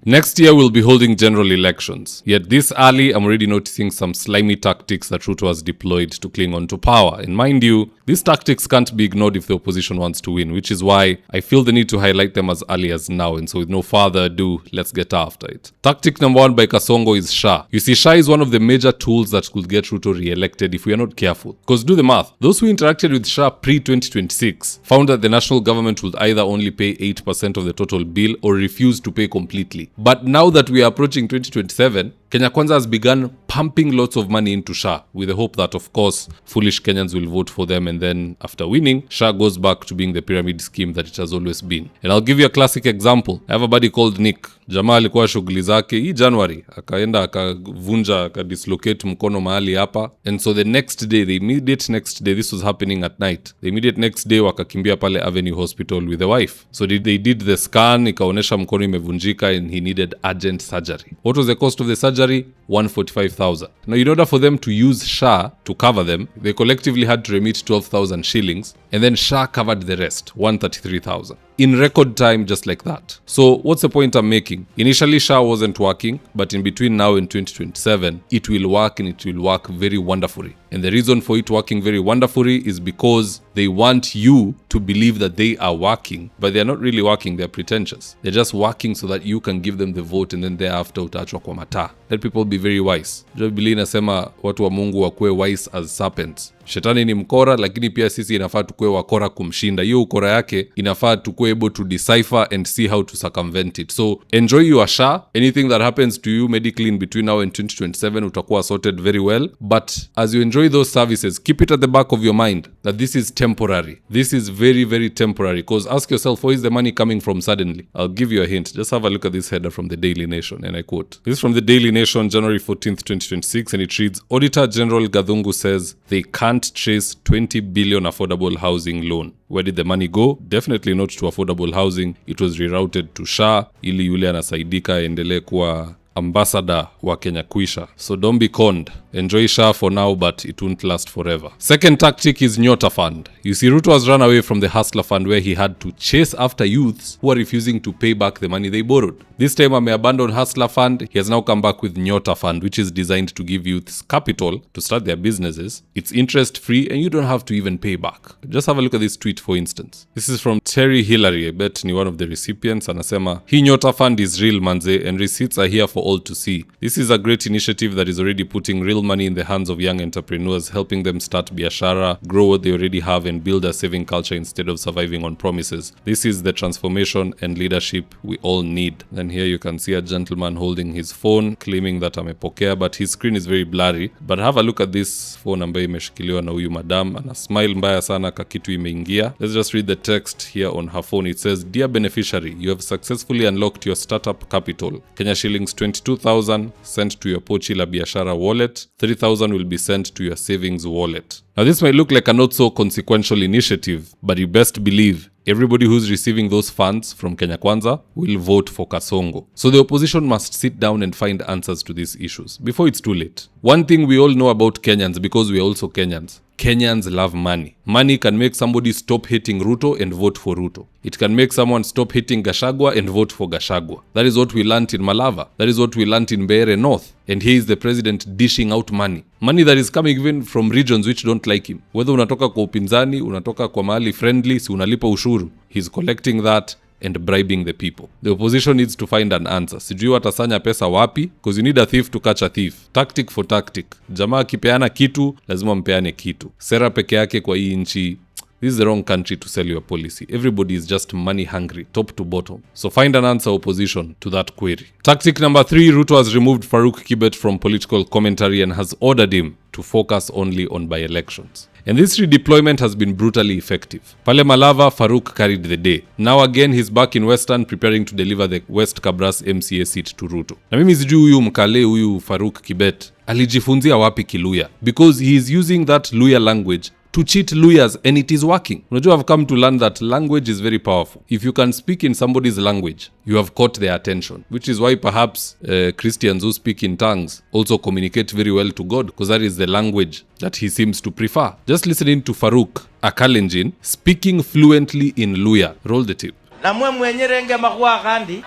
Next year we'll be holding general elections. Yet this early, I'm already noticing some slimy tactics that Ruto has deployed to cling on to power. And mind you, these tactics can't be ignored if the opposition wants to win, which is why I feel the need to highlight them as early as now. And so with no further ado, let's get after it. Tactic number 1 by Kasongo is SHA. You see, SHA is one of the major tools that could get Ruto re-elected if we are not careful. Because do the math, those who interacted with SHA pre-2026 found that the national government would either only pay 8% of the total bill or refuse to pay completely. But now that we are approaching 2027, Kenya Kwanza has begun pumping lots of money into SHA with the hope that, of course, foolish Kenyans will vote for them, and then after winning, SHA goes back to being the pyramid scheme that it has always been. And I'll give you a classic example. I have a buddy called Nick. Jamaa alikuwa shughuli zake hii January, akaenda akavunja akadislocate mkono mahali hapa, and so the immediate next day, this was happening at night, the immediate next day wakakimbia pale Avenue Hospital with the wife. So they did the scan, ikaonesha mkono imevunjika and he needed urgent surgery. What was the cost of the surgery? 145,000. Now, in order for them to use SHA to cover them, they collectively had to remit 12,000 shillings, and then SHA covered the rest, 133,000. In record time, just like that. So what's the point I'm making? Initially, SHA wasn't working, but in between now and 2027, it will work, and it will work very wonderfully. And the reason for it working very wonderfully is because they want you to believe that they are working, but they're not really working, they're pretentious. They're just working so that you can give them the vote, and then thereafter utaachwa kwa mataa. Let people be very wise. Biblia inasema watu wa Mungu wakuwe wise as serpents. Shetani ni mkora, lakini pia sisi inafaa tukue wakora kumshinda. Hiyo ukora yake inafaa tukue able to decipher and see how to circumvent it. So enjoy your SHA. Anything that happens to you medically in between now and 2027 utakuwa sorted very well. But as you enjoy those services, keep it at the back of your mind that this is temporary. This is very, very temporary. Because ask yourself, where is the money coming from suddenly? I'll give you a hint. Just have a look at this header from the Daily Nation, and I quote. This is from the Daily Nation, January 14th, 2026, and it reads, Auditor General Gathungu says they can't chase 20 billion affordable housing loan. Where did the money go? Definitely not to affordable housing. It was rerouted to SHA ili yule anasaidika endelee kuwa ambassador wa Kenya kuisha. So don't be conned. Enjoy SHA for now, but it won't last forever. Second tactic is Nyota Fund. You see, Ruto has run away from the Hustler Fund where he had to chase after youths who are refusing to pay back the money they borrowed. This time, he abandoned Hustler Fund. He has now come back with Nyota Fund, which is designed to give youths capital to start their businesses. It's interest-free and you don't have to even pay back. Just have a look at this tweet, for instance. This is from Terry Hillary. I bet ni one of the recipients. Anasema, hii Nyota Fund is real, manze, and receipts are here for all to see. This is a great initiative that is already putting real money in the hands of young entrepreneurs, helping them start biashara, grow what they already have, and build a saving culture instead of surviving on promises. This is the transformation and leadership we all need. Then here you can see a gentleman holding his phone, claiming that amepokea, but his screen is very blurry. But have a look at this phone ambayo imeshikiliwa na huyu madam. Ana smile mbaya sana kakitu imeingia. Let's just read the text here on her phone. It says, Dear beneficiary, you have successfully unlocked your startup capital. Kenya shillings 22,000 sent to your Pochi la Biashara wallet. 3,000 will be sent to your savings wallet. Now this might look like a not so consequential initiative, but you best believe everybody who's receiving those funds from Kenya Kwanza will vote for Kasongo. So the opposition must sit down and find answers to these issues before it's too late. One thing we all know about Kenyans, because we are also Kenyans, Kenyans love money. Money can make somebody stop hating Ruto and vote for Ruto. It can make someone stop hating Gachagua and vote for Gachagua. That is what we learned in Malava. That is what we learned in Mbeere North. And here is the president dishing out money. Money that is coming even from regions which don't like him. Whether unatoka kwa upinzani, unatoka kwa mahali friendly, si unalipa ushuru. He's collecting that and bribing the people. The opposition needs to find an answer. Sijui watasanya pesa wapi, because you need a thief to catch a thief. Tactic for tactic. Jamaa kipeana kitu, lazima mpeane kitu. Sera peke yake kwa hii nchi, this is the wrong country to sell your policy. Everybody is just money hungry, top to bottom. So find an answer, opposition, to that query. Tactic number 3, Ruto has removed Farouk Kibet from political commentary and has ordered him to focus only on by-elections. And this redeployment has been brutally effective. Pale Malava, Farouk carried the day. Now again, he's back in Western preparing to deliver the West Kabras MCA seat to Ruto. Na mimi sijui huyu mkale huyu Farouk Kibet alijifunzia wapi Kiluya, because he is using that Luya language to cheat lawyers, and it is working. Unajua, I've come to learn that language is very powerful. If you can speak in somebody's language, you have caught their attention, which is why perhaps Christians who speak in tongues also communicate very well to God, because that is the language that he seems to prefer. Just listening to Farouk, a Kalenjin, speaking fluently in Luya. Roll the tape. Na mwe mwenye renge makuwa kandi,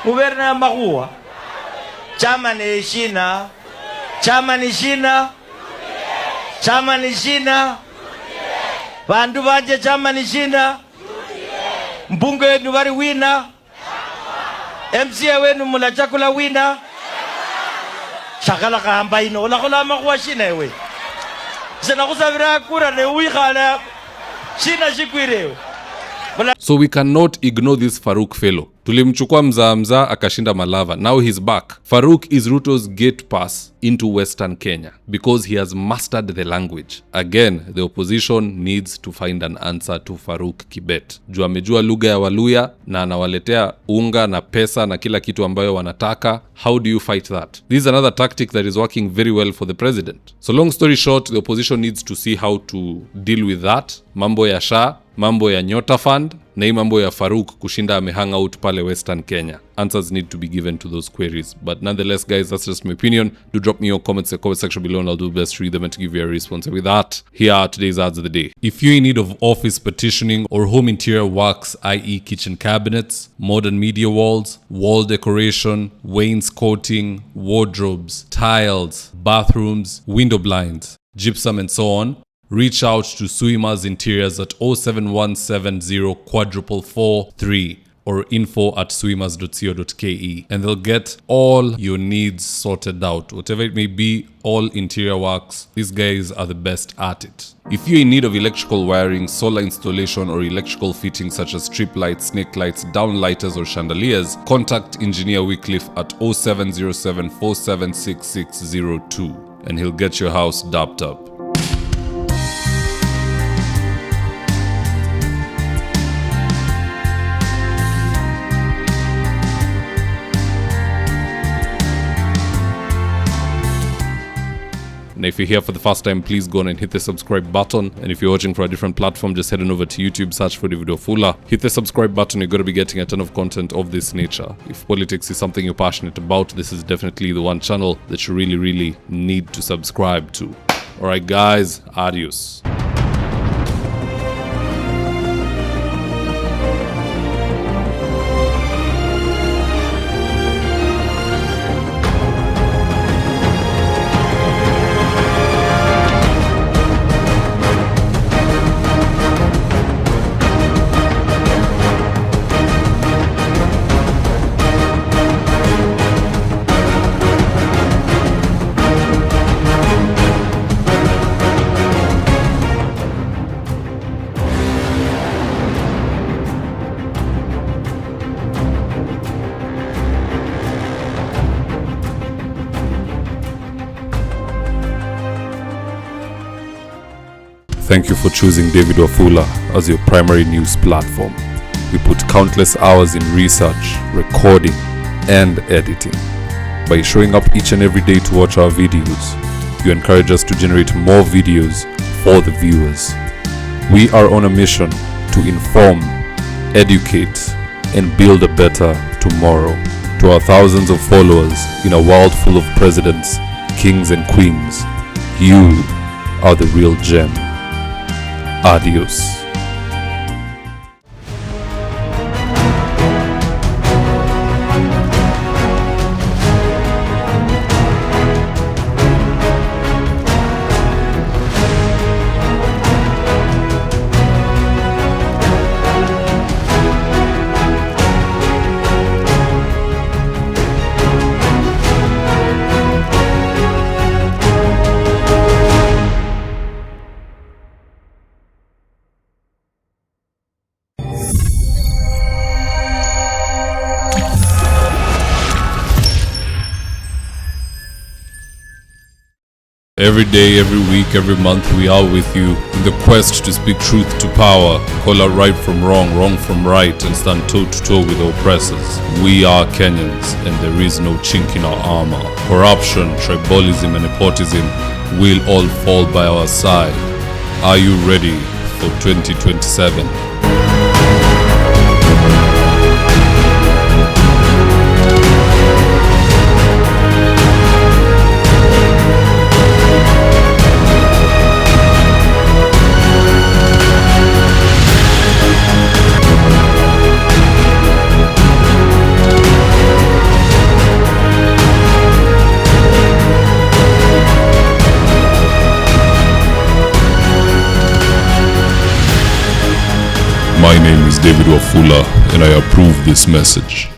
Muberna makuwa. Chama ni shina. Chama ni shina. Chama ni shina. Bandu banje chama ni shina. Mbunge wenu bari wina. MCA wenu mula chakula wina. Shakala kahamba ino. Ola kola makuwa shina ewe. Sina kusabira kura ne uikhala. Shina shikwirewe. So we cannot ignore this Farouk fellow. Tulimchukua mzaa akashinda Malava. Now he's back. Farouk is Ruto's gate pass into Western Kenya because he has mastered the language. Again, the opposition needs to find an answer to Farouk Kibet. Juu amejua lugha ya Waluya na anawaletea unga na pesa na kila kitu ambayo wanataka. How do you fight that? This is another tactic that is working very well for the president. So long story short, the opposition needs to see how to deal with that. Mambo ya SHA, mambo ya Nyota Fund, na hii mambo ya Farouk kushinda amehang out pale Western Kenya. Answers need to be given to those queries. But nonetheless, guys, that's just my opinion. Do drop me your comments in the comment section below and I'll do best to read them and to give you a response. And with that, here are today's ads of the day. If you're in need of office partitioning or home interior works, i.e. kitchen cabinets, modern media walls, wall decoration, wainscoting, wardrobes, tiles, bathrooms, window blinds, gypsum and so on, reach out to Suima's Interiors at 07170 443 or info@suimas.co.ke and they'll get all your needs sorted out. Whatever it may be, all interior works, these guys are the best at it. If you're in need of electrical wiring, solar installation or electrical fittings such as strip lights, snake lights, downlighters or chandeliers, contact Engineer Wycliffe at 0707 476602 and he'll get your house dapped up. And if you're here for the first time, please go on and hit the subscribe button. And if you're watching for a different platform, just head on over to YouTube, search for David Wafula. Hit the subscribe button, you're going to be getting a ton of content of this nature. If politics is something you're passionate about, this is definitely the one channel that you really need to subscribe to. Alright guys, adios. Thank you for choosing David Wafula as your primary news platform. We put countless hours in research, recording, and editing. By showing up each and every day to watch our videos, you encourage us to generate more videos for the viewers. We are on a mission to inform, educate, and build a better tomorrow. To our thousands of followers in a world full of presidents, kings, and queens, you are the real gem. Adios. Every day, every week, every month, we are with you in the quest to speak truth to power, call out right from wrong, wrong from right, and stand toe-to-toe with oppressors. We are Kenyans, and there is no chink in our armor. Corruption, tribalism, and nepotism will all fall by our side. Are you ready for 2027? My name is David Wafula and I approve this message.